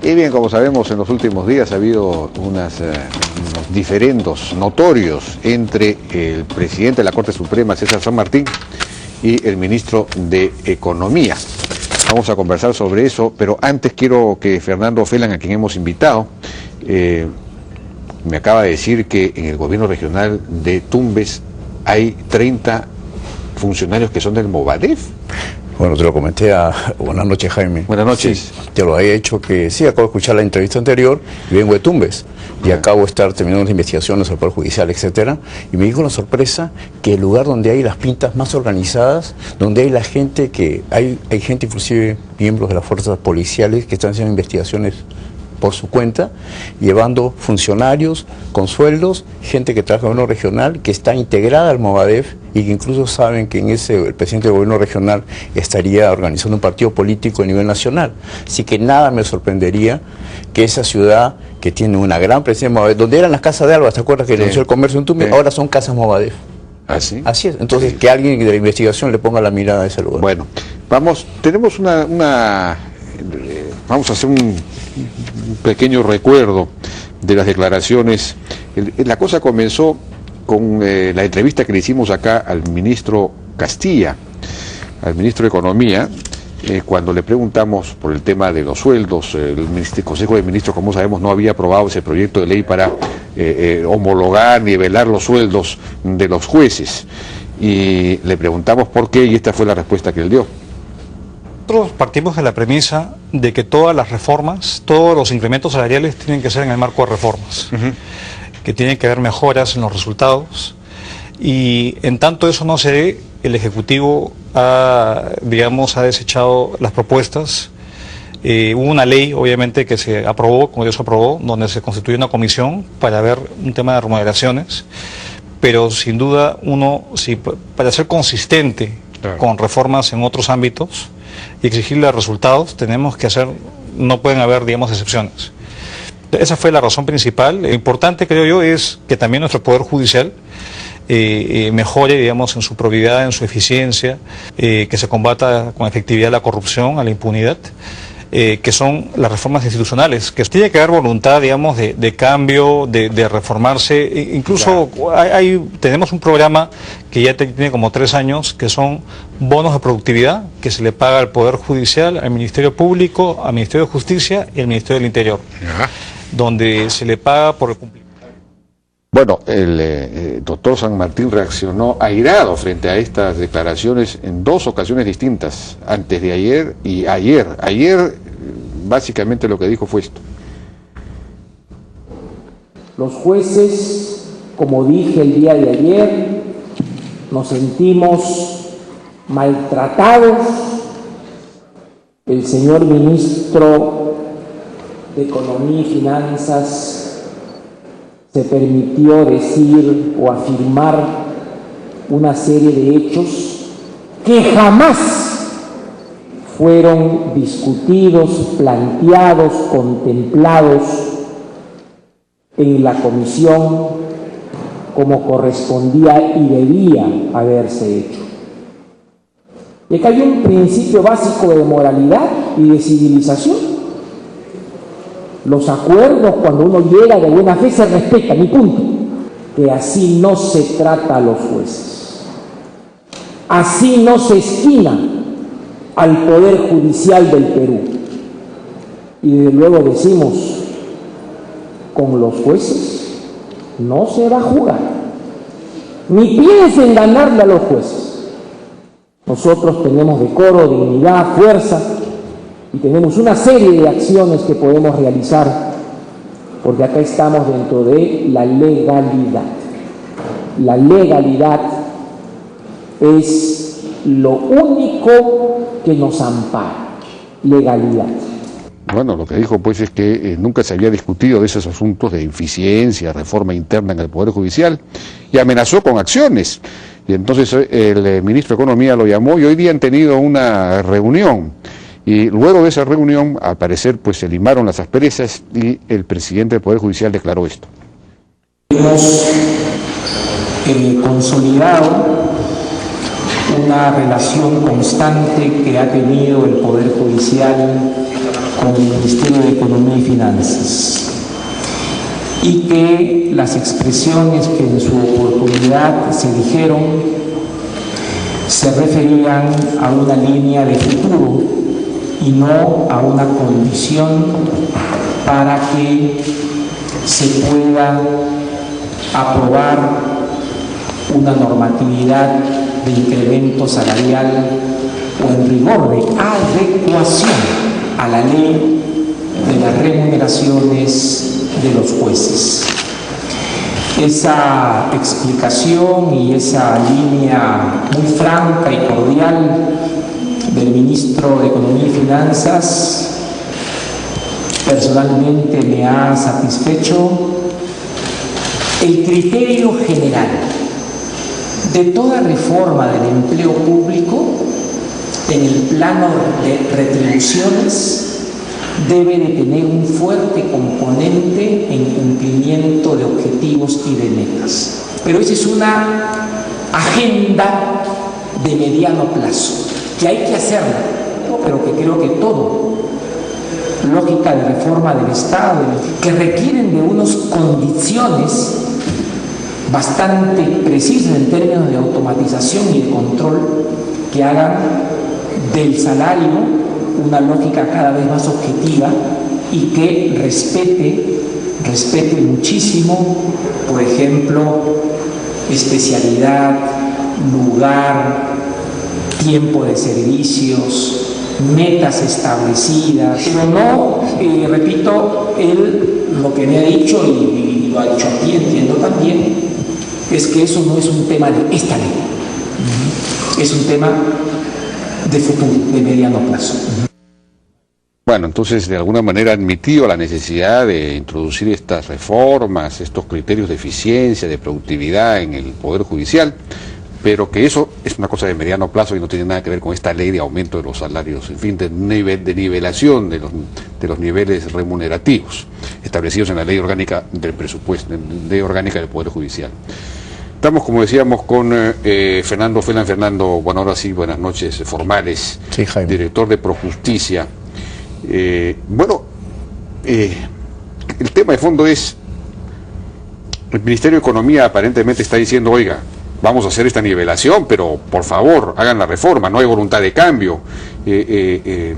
Y bien, como sabemos, en los últimos días ha habido unos diferendos notorios entre el presidente de la Corte Suprema, César San Martín, y el ministro de Economía. Vamos a conversar sobre eso, pero antes quiero que Fernando Felan, a quien hemos invitado, me acaba de decir que en el gobierno regional de Tumbes hay 30 funcionarios que son del Movadef. Bueno, te lo comenté Buenas noches, Jaime. Buenas noches. Sí, te lo había hecho que sí, acabo de escuchar la entrevista anterior y vengo de Tumbes. Y acabo de estar terminando las investigaciones al Poder Judicial, etcétera. Y me dijo la sorpresa que el lugar donde hay las pintas más organizadas, donde hay la gente que... Hay gente, inclusive miembros de las fuerzas policiales que están haciendo investigaciones por su cuenta, llevando funcionarios con sueldos, gente que trabaja en el gobierno regional, que está integrada al Movadef y que incluso saben que el presidente del gobierno regional estaría organizando un partido político a nivel nacional. Así que nada me sorprendería que esa ciudad, que tiene una gran presencia de Movadef, donde eran las casas de Alba, ¿te acuerdas que denunció el comercio en Tumbes? Ahora son casas Movadef. ¿Ah, sí? Así es. Entonces, que alguien de la investigación le ponga la mirada a ese lugar. Bueno, tenemos vamos a hacer un pequeño recuerdo de las declaraciones. La cosa comenzó con la entrevista que le hicimos acá al ministro Castilla, al ministro de Economía, cuando le preguntamos por el tema de los sueldos. El Consejo de Ministros, como sabemos, no había aprobado ese proyecto de ley para homologar, nivelar los sueldos de los jueces. Y le preguntamos por qué, y esta fue la respuesta que él dio. Nosotros partimos de la premisa de que todas las reformas, todos los incrementos salariales tienen que ser en el marco de reformas, que tienen que haber mejoras en los resultados, y en tanto eso no se dé, el Ejecutivo ha desechado las propuestas. Hubo una ley, obviamente, que se aprobó, como Dios aprobó, donde se constituyó una comisión para ver un tema de remuneraciones, pero sin duda para ser consistente con reformas en otros ámbitos y exigirle resultados, no pueden haber, excepciones. Esa fue la razón principal. Lo importante, creo yo, es que también nuestro Poder Judicial mejore, en su probidad, en su eficiencia, que se combata con efectividad la corrupción, a la impunidad, que son las reformas institucionales, que tiene que haber voluntad, de cambio, de reformarse. Incluso tenemos un programa que ya tiene como 3 años, que son bonos de productividad, que se le paga al Poder Judicial, al Ministerio Público, al Ministerio de Justicia y al Ministerio del Interior, donde se le paga por el cumplimiento. Bueno, el doctor San Martín reaccionó airado frente a estas declaraciones en 2 ocasiones distintas, antes de ayer y ayer. Ayer, básicamente lo que dijo fue esto. Los jueces, como dije el día de ayer, nos sentimos maltratados. El señor ministro de Economía y Finanzas se permitió decir o afirmar una serie de hechos que jamás fueron discutidos, planteados, contemplados en la comisión como correspondía y debía haberse hecho. Y acá hay un principio básico de moralidad y de civilización. Los acuerdos, cuando uno llega de buena fe, se respetan, y punto. Que así no se trata a los jueces. Así no se esquina al Poder Judicial del Perú. Y desde luego decimos, con los jueces no se va a jugar. Ni piensen ganarle a los jueces. Nosotros tenemos decoro, dignidad, fuerza, y tenemos una serie de acciones que podemos realizar, porque acá estamos dentro de la legalidad. La legalidad es lo único que nos ampara. Legalidad. Bueno, lo que dijo pues es que nunca se había discutido de esos asuntos de eficiencia, reforma interna en el Poder Judicial, y amenazó con acciones. Y entonces el ministro de Economía lo llamó, y hoy día han tenido una reunión. Y luego de esa reunión, al parecer, pues se limaron las asperezas y el presidente del Poder Judicial declaró esto. Hemos consolidado una relación constante que ha tenido el Poder Judicial con el Ministerio de Economía y Finanzas, y que las expresiones que en su oportunidad se dijeron se referían a una línea de futuro y no a una condición para que se pueda aprobar una normatividad de incremento salarial o en rigor de adecuación a la ley de las remuneraciones de los jueces. Esa explicación y esa línea muy franca y cordial del ministro de Economía y Finanzas personalmente me ha satisfecho. El criterio general de toda reforma del empleo público en el plano de retribuciones debe de tener un fuerte componente en cumplimiento de objetivos y de metas. Pero esa es una agenda de mediano plazo, que hay que hacerla, pero que creo que todo, lógica de reforma del Estado, que requieren de unas condiciones bastante precisas en términos de automatización y de control, que hagan del salario una lógica cada vez más objetiva y que respete muchísimo, por ejemplo, especialidad, lugar, tiempo de servicios, metas establecidas, pero no, repito, él lo que me ha dicho y lo ha dicho aquí, entiendo también, es que eso no es un tema de esta ley, es un tema de futuro, de mediano plazo. Bueno, entonces de alguna manera admitió la necesidad de introducir estas reformas, estos criterios de eficiencia, de productividad en el Poder Judicial, pero que eso es una cosa de mediano plazo y no tiene nada que ver con esta ley de aumento de los salarios, en fin, de nivelación de los niveles remunerativos establecidos en la Ley Orgánica del Presupuesto, Ley Orgánica del Poder Judicial. Estamos, como decíamos, con Fernando Felan. Fernando, bueno, ahora sí, buenas noches formales, sí, Jaime. Director de Projusticia. El tema de fondo es, el Ministerio de Economía aparentemente está diciendo, oiga, vamos a hacer esta nivelación, pero por favor, hagan la reforma, no hay voluntad de cambio. ¿Qué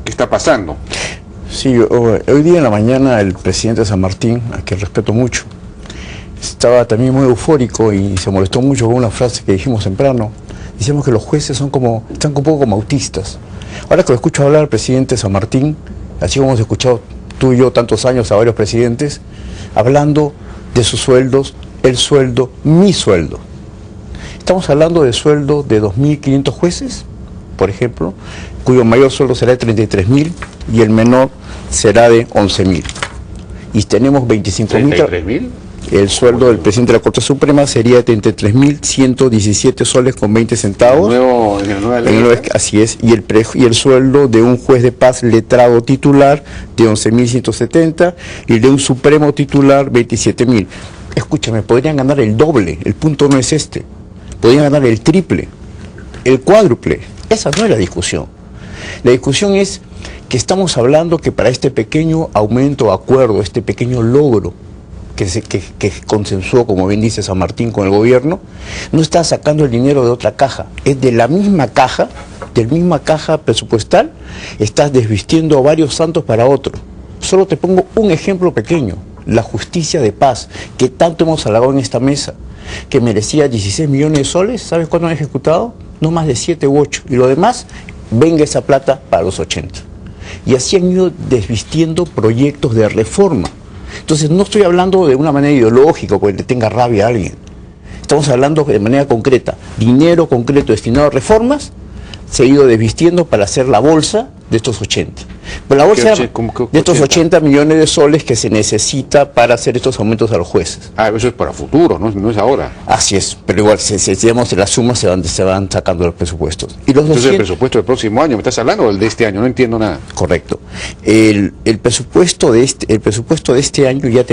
está pasando? Sí, hoy día en la mañana el presidente de San Martín, a quien respeto mucho, estaba también muy eufórico y se molestó mucho con una frase que dijimos temprano. Decíamos que los jueces están un poco como autistas. Ahora que lo escucho hablar al presidente de San Martín, así como hemos escuchado tú y yo tantos años a varios presidentes, hablando de sus sueldos, el sueldo, mi sueldo. Estamos hablando de sueldo de 2.500 jueces, por ejemplo, cuyo mayor sueldo será de 33.000 y el menor será de 11.000. Y tenemos 25.000. ¿33.000? El sueldo del presidente de la Corte Suprema sería de 33.117 soles con 20 centavos. En la nueva ley. Así es. Y el sueldo de un juez de paz letrado titular de 11.170 y de un supremo titular 27.000. Escúchame, podrían ganar el doble, el punto no es este. Podrían ganar el triple, el cuádruple. Esa no es la discusión. La discusión es que estamos hablando que para este pequeño aumento, acuerdo, este pequeño logro que consensuó, como bien dice San Martín, con el gobierno, no está sacando el dinero de otra caja, es de la misma caja, presupuestal, estás desvistiendo a varios santos para otro. Solo te pongo un ejemplo pequeño, la justicia de paz, que tanto hemos halagado en esta mesa, que merecía 16 millones de soles, ¿sabes cuánto han ejecutado? No más de 7 u 8, y lo demás, venga esa plata para los 80. Y así han ido desvistiendo proyectos de reforma. Entonces no estoy hablando de una manera ideológica porque le tenga rabia a alguien. Estamos hablando de manera concreta. Dinero concreto destinado a reformas se ha ido desvistiendo para hacer la bolsa de estos 80. Pero la bolsa de estos 80 millones de soles que se necesita para hacer estos aumentos a los jueces. Ah, eso es para futuro, no es ahora. Así es, pero igual, si digamos, las sumas se van sacando los presupuestos. Y los Entonces el presupuesto del próximo año, ¿me estás hablando o el de este año? No entiendo nada. Correcto. El presupuesto de este año ya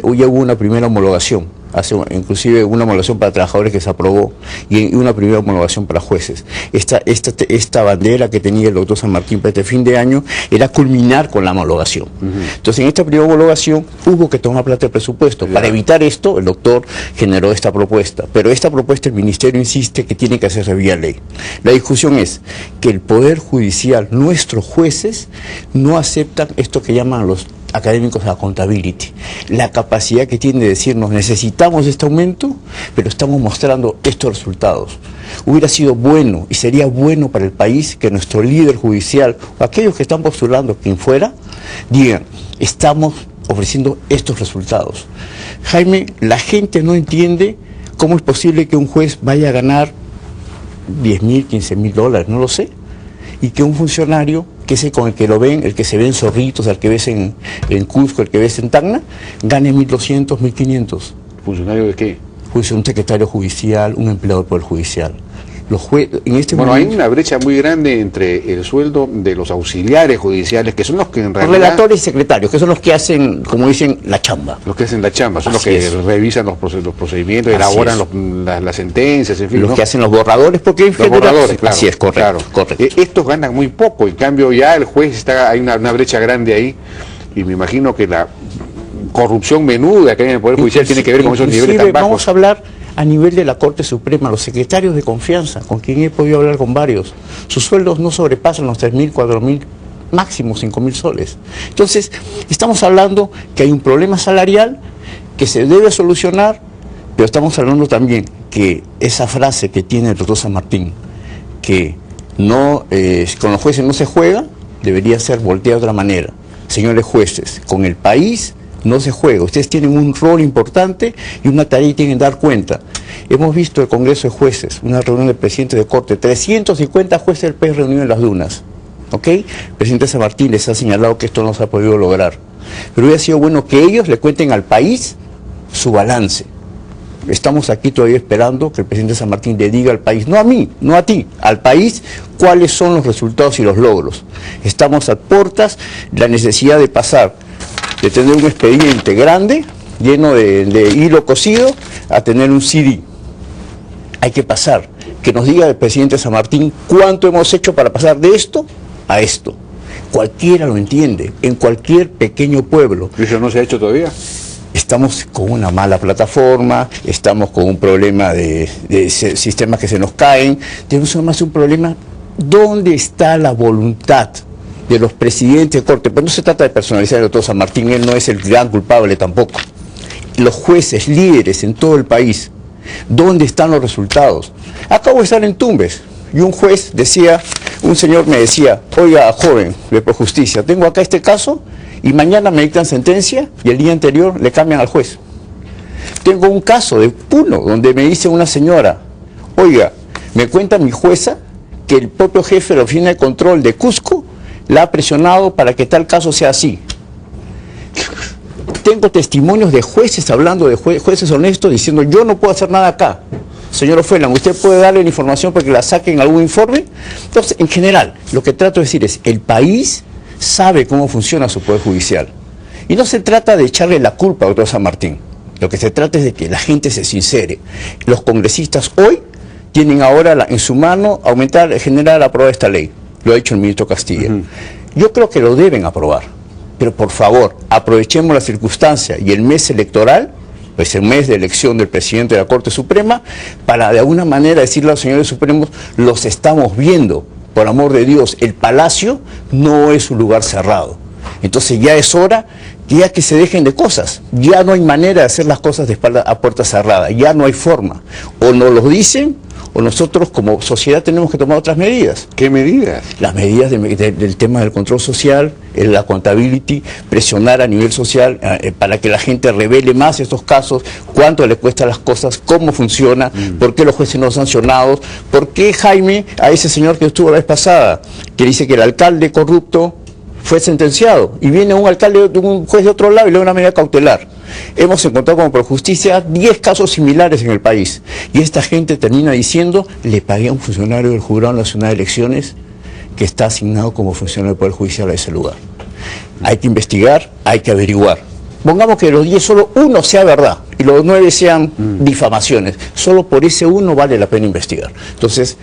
hubo una primera homologación. Inclusive una homologación para trabajadores que se aprobó y una primera homologación para jueces. Esta bandera que tenía el doctor San Martín para este fin de año era culminar con la homologación. Entonces, en esta primera homologación hubo que tomar plata del presupuesto. Para evitar esto, el doctor generó esta propuesta, pero esta propuesta el Ministerio insiste que tiene que hacerse vía ley. La discusión es que el Poder Judicial, nuestros jueces, no aceptan esto que llaman los académicos a accountability, la capacidad que tiene de decirnos necesitamos este aumento, pero estamos mostrando estos resultados. Hubiera sido bueno y sería bueno para el país que nuestro líder judicial, o aquellos que están postulando, quien fuera, digan, estamos ofreciendo estos resultados. Jaime, la gente no entiende cómo es posible que un juez vaya a ganar 10.000, 15.000 dólares, no lo sé, y que un funcionario, que es el con el que lo ven, el que se ve en Zorritos, el que ves en Cusco, el que ves en Tacna, gane 1.200, 1.500. ¿Funcionario de qué? Un secretario judicial, un empleado del Poder Judicial. En este bueno, momento, hay una brecha muy grande entre el sueldo de los auxiliares judiciales, que son los que en realidad... relatores y secretarios, que son los que hacen, como dicen, la chamba. Los que hacen la chamba, son Así los que es. revisan los procedimientos, Así elaboran es. las sentencias, en fin. Los ¿no? que hacen los borradores, porque en Los general, borradores, claro. así es, correcto. Claro. Estos ganan muy poco, en cambio ya el juez hay una brecha grande ahí, y me imagino que la corrupción menuda que hay en el Poder Judicial tiene que ver con esos niveles tan bajos. Vamos a hablar a nivel de la Corte Suprema, los secretarios de confianza, con quien he podido hablar con varios, sus sueldos no sobrepasan los 3.000, 4.000, máximo 5.000 soles. Entonces, estamos hablando que hay un problema salarial que se debe solucionar, pero estamos hablando también que esa frase que tiene el doctor San Martín, que no con los jueces no se juega, debería ser volteada de otra manera. Señores jueces, con el país no se juega. Ustedes tienen un rol importante y una tarea y tienen que dar cuenta. Hemos visto el Congreso de Jueces, una reunión del presidente de Corte, 350 jueces del país reunidos en las dunas. ¿Ok? El presidente San Martín les ha señalado que esto no se ha podido lograr. Pero hubiera sido bueno que ellos le cuenten al país su balance. Estamos aquí todavía esperando que el presidente San Martín le diga al país, no a mí, no a ti, al país, cuáles son los resultados y los logros. Estamos a puertas de la necesidad de pasar de tener un expediente grande, lleno de hilo cosido, a tener un CD. Hay que pasar, que nos diga el presidente San Martín cuánto hemos hecho para pasar de esto a esto. Cualquiera lo entiende, en cualquier pequeño pueblo. ¿Y eso no se ha hecho todavía? Estamos con una mala plataforma, estamos con un problema de sistemas que se nos caen, tenemos más un problema, ¿dónde está la voluntad de los presidentes de Corte? Pero no se trata de personalizar al doctor San Martín, él no es el gran culpable tampoco. Los jueces, líderes en todo el país, ¿dónde están los resultados? Acabo de estar en Tumbes y un juez decía, un señor me decía, oiga joven de Projusticia, tengo acá este caso y mañana me dictan sentencia y el día anterior le cambian al juez. Tengo un caso de Puno donde me dice una señora, oiga, me cuenta mi jueza que el propio jefe de la oficina de control de Cusco la ha presionado para que tal caso sea así. Tengo testimonios de jueces hablando de jueces honestos diciendo yo no puedo hacer nada acá. Señor Ofelan, ¿usted puede darle la información para que la saquen en algún informe? Entonces, en general, lo que trato de decir es, el país sabe cómo funciona su Poder Judicial. Y no se trata de echarle la culpa al doctor San Martín. Lo que se trata es de que la gente se sincere. Los congresistas hoy tienen ahora en su mano generar, aprobar esta ley. Lo ha dicho el ministro Castilla. Yo creo que lo deben aprobar. Pero por favor, aprovechemos la circunstancia y el mes electoral, pues el mes de elección del presidente de la Corte Suprema, para de alguna manera decirle a los señores supremos, los estamos viendo, por amor de Dios, el Palacio no es un lugar cerrado. Entonces ya es hora ya que se dejen de cosas, ya no hay manera de hacer las cosas de espalda a puerta cerrada, ya no hay forma, o nos lo dicen, o nosotros como sociedad tenemos que tomar otras medidas. ¿Qué medidas? Las medidas del tema del control social, la accountability, presionar a nivel social para que la gente revele más estos casos, cuánto le cuestan las cosas, cómo funciona, por qué los jueces no sancionados, por qué Jaime, a ese señor que estuvo la vez pasada, que dice que el alcalde corrupto fue sentenciado, y viene un alcalde, un juez de otro lado y le da una medida cautelar. Hemos encontrado como Projusticia 10 casos similares en el país, y esta gente termina diciendo, le pagué a un funcionario del Jurado Nacional de Elecciones que está asignado como funcionario del Poder Judicial a ese lugar. Hay que investigar, hay que averiguar. Pongamos que de los 10 solo uno sea verdad y los 9 sean difamaciones. Solo por ese uno vale la pena investigar. Entonces,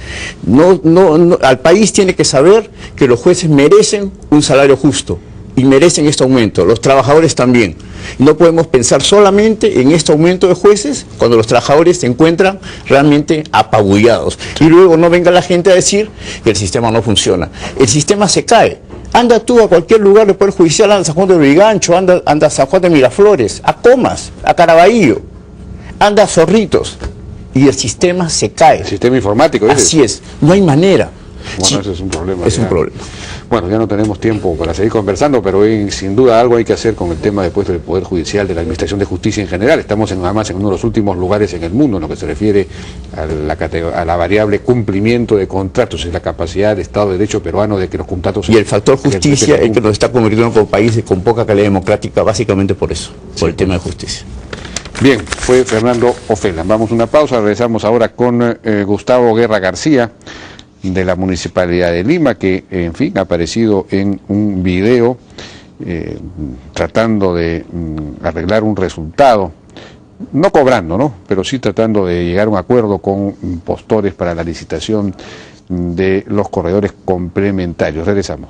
al país tiene que saber que los jueces merecen un salario justo y merecen este aumento, los trabajadores también. No podemos pensar solamente en este aumento de jueces cuando los trabajadores se encuentran realmente apabullados. Y luego no venga la gente a decir que el sistema no funciona. El sistema se cae. Anda tú a cualquier lugar del Poder Judicial, anda a San Juan de Lurigancho, anda a San Juan de Miraflores, a Comas, a Caraballo, anda a Zorritos, y el sistema se cae. El sistema informático, ¿dices? Así es, no hay manera. Bueno, Sí, ese es un problema. es un problema. Bueno, ya no tenemos tiempo para seguir conversando, pero hoy sin duda algo hay que hacer con el tema después del Poder Judicial, de la Administración de Justicia en general. Estamos además en uno de los últimos lugares en el mundo en lo que se refiere a la variable cumplimiento de contratos, es la capacidad del Estado de Derecho peruano de que los contratos... Y el factor justicia es que nos está convirtiendo como países con poca calidad democrática, básicamente por eso, por el tema de justicia. Bien, fue Fernando Ofelan. Vamos a una pausa, regresamos ahora con Gustavo Guerra García, de la Municipalidad de Lima, que en fin ha aparecido en un video tratando de arreglar un resultado, no cobrando, ¿no?, pero sí tratando de llegar a un acuerdo con postores para la licitación de los corredores complementarios. Regresamos.